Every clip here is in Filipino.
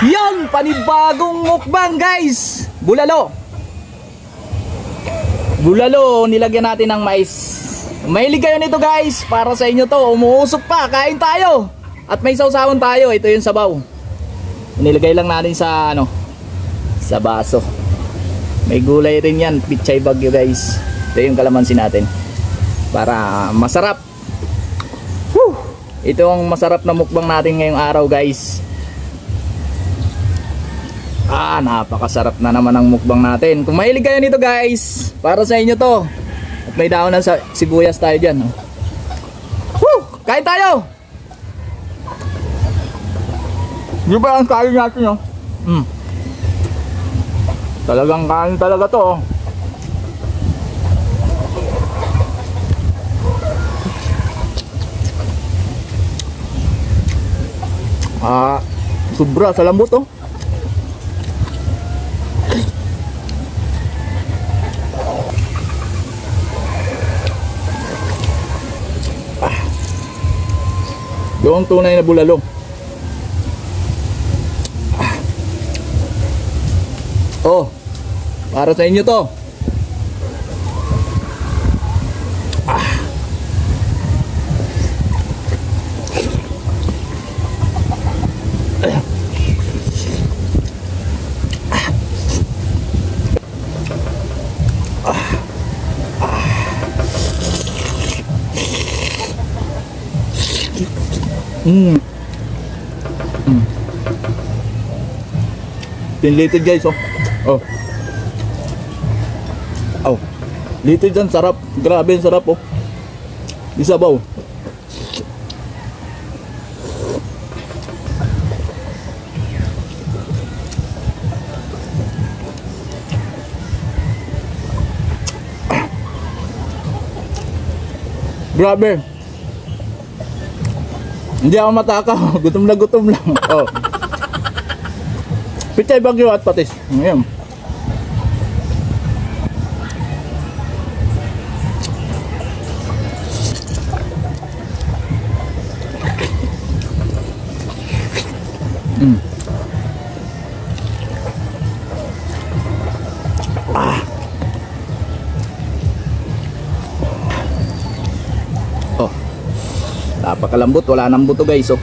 Yan, panibagong mukbang guys. Bulalo. Bulalo, nilagyan natin ng mais. Mahilig kayo nito guys, para sa inyo to. Umuusok pa, kain tayo. At may sausawan tayo, ito yung sabaw. Nilagay lang natin sa sa baso. May gulay rin yan, pichay bagyo guys. Ito yung kalamansi natin, para masarap. Whew! Ito ang masarap na mukbang natin ngayong araw guys. Napakasarap na naman ang mukbang natin. Kung mahilig kayo nito guys, para sa inyo to. At may daon ng sibuyas tayo dyan. Woo! Kain tayo! Di ba ang kain natin Talagang kain talaga to. Sobra sa lambot oh. Yung tunay na bulalo. Oh, para sa inyo to. Pinlited guys oh. Lited dyan, sarap. Grabe yung sarap oh. Isabaw. Grabe. Hindi ako matakaw. Gutom lang. Oh. Pichay bagyo at patis. Ngayon. Oh. Napakalambot, wala nang buto guys oh.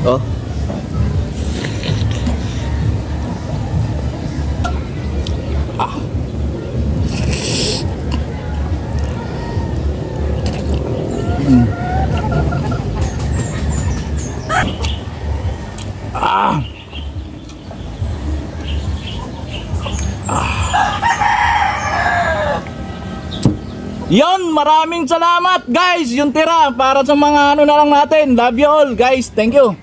Oh. Yon, maraming salamat guys. Yung tira para sa mga na lang natin. Love you all guys. Thank you.